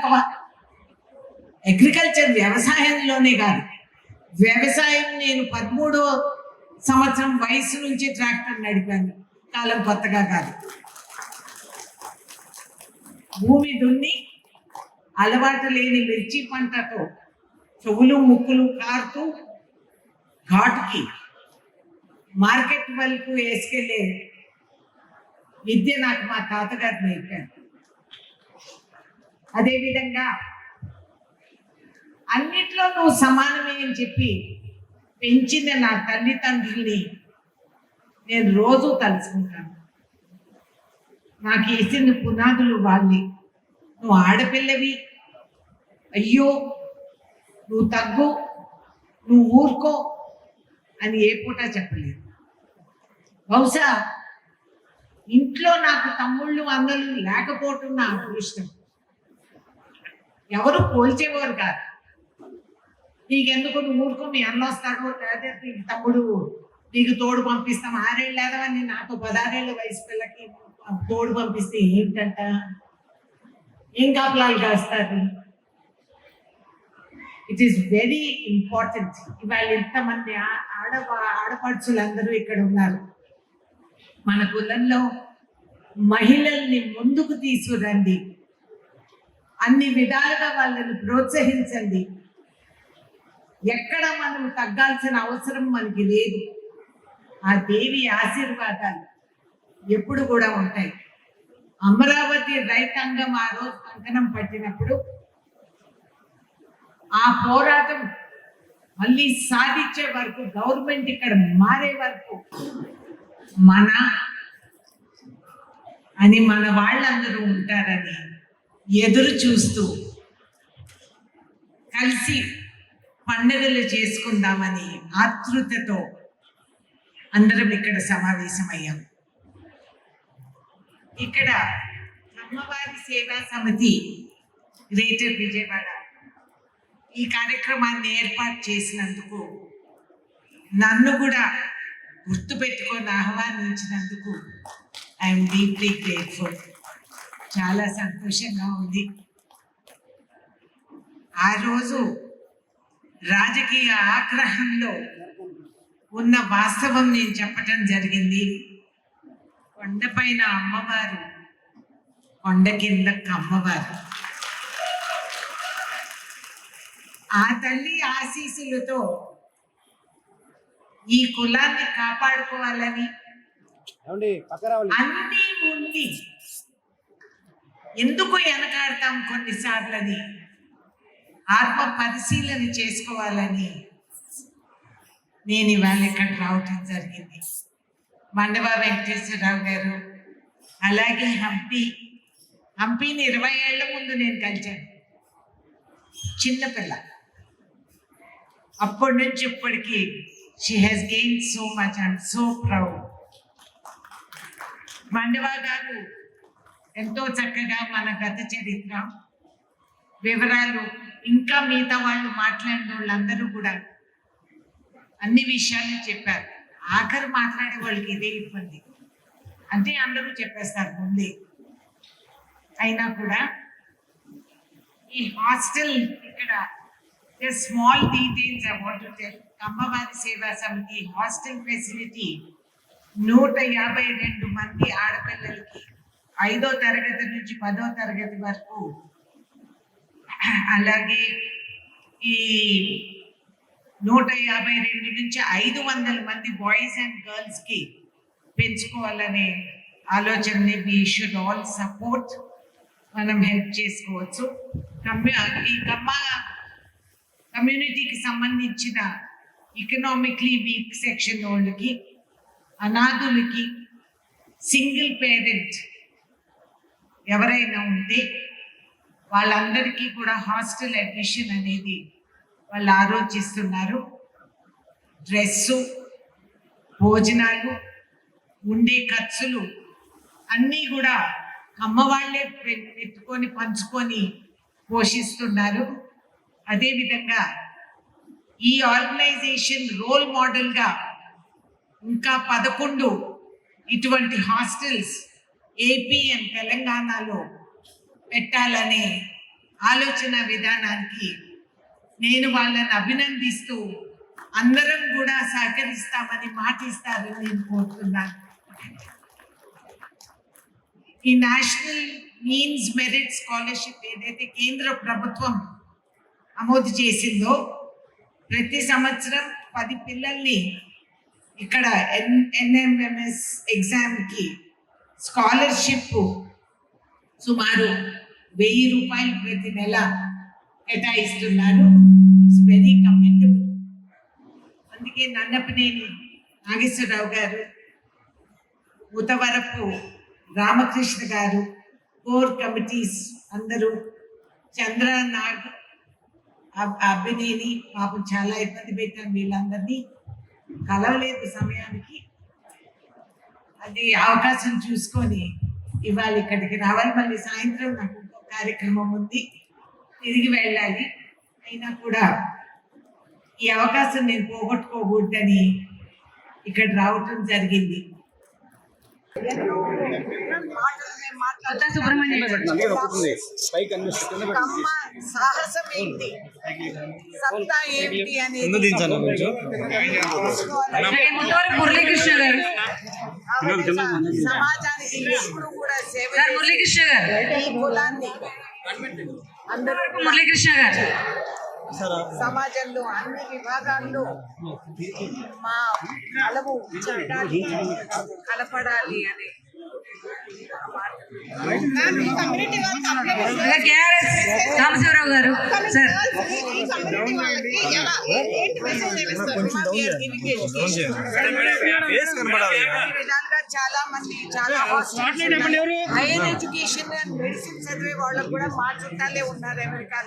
తక్కువ. అగ్రికల్చర్ వ్యవసాయంలోనే కాదు, వ్యవసాయం నేను 13వ సంవత్సరం వయసు నుంచి ట్రాక్టర్ నడిపాను. కాలం కొత్తగా కాదు. భూమి దున్ని అలవాటు లేని మిర్చి పంటతో చెవులు ముక్కులు కారుతూ ఘాటుకి మార్కెట్ వరకు వేసుకెళ్ళే విద్య నాకు మా తాతగారు నేర్పారు. అదేవిధంగా అన్నిట్లో నువ్వు సమానమే అని చెప్పి పెంచిన నా తల్లిదండ్రుల్ని నేను రోజు తలుచుకుంటాను. నాకు వేసిన పునాదులు వాళ్ళే. నువ్వు ఆడపిల్లవి, అయ్యో నువ్వు తగ్గు, నువ్వు ఊరుకో అని ఏ పూట చెప్పలేదు. బహుశా ఇంట్లో నాకు తమ్ముళ్ళు అందరూ లేకపోవటం నా అదృష్టం. ఎవరు పోల్చేవారు కాదు. నీకెందుకు, నువ్వు ఊరుకో, మీ అన్న వస్తాడు, లేదా తమ్ముడు నీకు తోడు పంపిస్తాం. 6 ఏళ్ళు లేదవని నాతో 16 ఏళ్ళ వయసు పిల్లకి తోడు పంపిస్తే ఏంటంట, ఏం కాపలాలు కాస్తారు. It is very important. ఇవాళ ఇంతమంది ఆడపడుచులందరూ ఇక్కడ ఉన్నారు. మన కులంలో మహిళల్ని ముందుకు తీసుకురండి, అన్ని విధాలుగా వాళ్ళని ప్రోత్సహించండి. ఎక్కడ మనం తగ్గాల్సిన అవసరం మనకి లేదు. ఆ దేవి ఆశీర్వాదాలు ఎప్పుడు కూడా ఉంటాయి. అమరావతి రైతాంగం ఆ రోజు కంకణం పట్టినప్పుడు ఆ పోరాటం మళ్ళీ సాధించే వరకు, గవర్నమెంట్ ఇక్కడ మారే వరకు మన వాళ్ళందరూ ఉంటారని ఎదురు చూస్తూ కలిసి పండుగలు చేసుకుందామని ఆతృతతో అందరం ఇక్కడ సమావేశమయ్యాం. ఇక్కడ అమ్మవారి సేవా సమితి గ్రేటర్ విజయవాడ ఈ కార్యక్రమాన్ని ఏర్పాటు చేసినందుకు, నన్ను కూడా గుర్తుపెట్టుకొని ఆహ్వానించినందుకు ఐఎమ్ డీప్లీ గ్రేట్ఫుల్. చాలా సంతోషంగా ఉంది. ఆ రోజు రాజకీయ ఆగ్రహంలో ఉన్న వాస్తవం నేను చెప్పటం జరిగింది. కొండపైన అమ్మవారు, కొండ కింద కమ్మవారు. ఆ తల్లి ఆశీస్సులతో ఈ కులాన్ని కాపాడుకోవాలని అన్నీ ఉండి ఎందుకు వెనకాడతాం కొన్నిసార్లని ఆత్మ పరిశీలన చేసుకోవాలని నేను ఇవాళ ఇక్కడ రావటం జరిగింది. మండవ వెంకటేశ్వరరావు గారు, అలాగే హంపీని 20 ఏళ్ల ముందు నేను కలిశాను. చిన్నపిల్ల, అప్పటి నుంచి ఇప్పటికీ she has gain so much. I'm so proud. Mandava గారు ఎంతో చక్కగా మన గత చరిత్ర వివరాలు, ఇంకా మిగతా వాళ్ళు మాట్లాడిన వాళ్ళందరూ కూడా అన్ని విషయాలు చెప్పారు. ఆఖరు మాట్లాడే వాళ్ళకి ఇదే ఇబ్బంది, అంటే అందరూ చెప్పేస్తారు ముందే. అయినా కూడా ఈ హాస్టల్ ఇక్కడ small details I want to tell. అమ్మవారి సేవా సమితి హాస్టల్ ఫెసిలిటీ 152 మంది ఆడపిల్లలకి 5వ తరగతి నుంచి 10వ తరగతి వరకు, అలాగే ఈ 152 నుంచి 500 మంది బాయ్స్ అండ్ గర్ల్స్ కి పెంచుకోవాలనే ఆలోచనని వి షుడ్ ఆల్ సపోర్ట్. మనం హెల్ప్ చేసుకోవచ్చు. ఈ కమ్యూనిటీకి సంబంధించిన ఎకనామిక్లీ వీక్ సెక్షన్ వాళ్ళకి, అనాథులకి, సింగిల్ పేరెంట్ ఎవరైనా ఉంటే వాళ్ళందరికీ కూడా హాస్టల్ అడ్మిషన్ అనేది వాళ్ళు ఆలోచిస్తున్నారు. డ్రెస్సు, భోజనాలు, ఉండే ఖర్చులు అన్నీ కూడా అమ్మవాళ్లే పెట్టుకొని పంచుకొని పోషిస్తున్నారు. అదేవిధంగా ఈ ఆర్గనైజేషన్ రోల్ మోడల్గా ఇంకా 11 ఇటువంటి హాస్టల్స్ ఏపీ అండ్ తెలంగాణలో పెట్టాలనే ఆలోచన విధానానికి నేను వాళ్ళని అభినందిస్తూ అందరం కూడా సహకరిస్తామని మాటిస్తారని నేను కోరుతున్నాను. ఈ నేషనల్ మీన్స్ మెరిట్ స్కాలర్షిప్ ఏదైతే కేంద్ర ప్రభుత్వం ఆమోదు చేసిందో ప్రతి సంవత్సరం 10 పిల్లల్ని ఇక్కడ ఎన్ఎంఎంఎస్ ఎగ్జామ్కి స్కాలర్షిప్ సుమారు 1000 రూపాయలు ప్రతి నెల కేటాయిస్తున్నారు. It's very commendable. అందుకే నన్నపనేని నాగేశ్వరరావు గారు, ఉతవరపు రామకృష్ణ గారు, కోర్ కమిటీస్ అందరూ, చంద్ర నాగ్, అభినేని పాపం చాలా ఇబ్బంది పెట్టాను, వీళ్ళందరినీ కలవలేదు సమయానికి. అది అవకాశం చూసుకొని ఇవాళ ఇక్కడికి రావాలి. మళ్ళీ సాయంత్రం నాకు ఇంకో కార్యక్రమం ఉంది, తిరిగి వెళ్ళాలి. అయినా కూడా ఈ అవకాశం నేను పోగొట్టుకోకూడదని ఇక్కడ రావటం జరిగింది. సాహసం ఏంటి, సత్తా ఏంటి అనేది సమాజానికి ఎప్పుడు కూడా సేవ ఈ కులాన్ని అందరూ సమాజంలో అన్ని విభాగాల్లో మా కలవు చట్టాన్ని కలపడాలి అని రామశివరావు గారు విధాలుగా చాలా మంది చాలా హైయర్ ఎడ్యుకేషన్ అండ్ మెడిసిన్ చదివే వాళ్ళకు కూడా మా చుట్టాలే ఉన్నారు అమెరికాలో.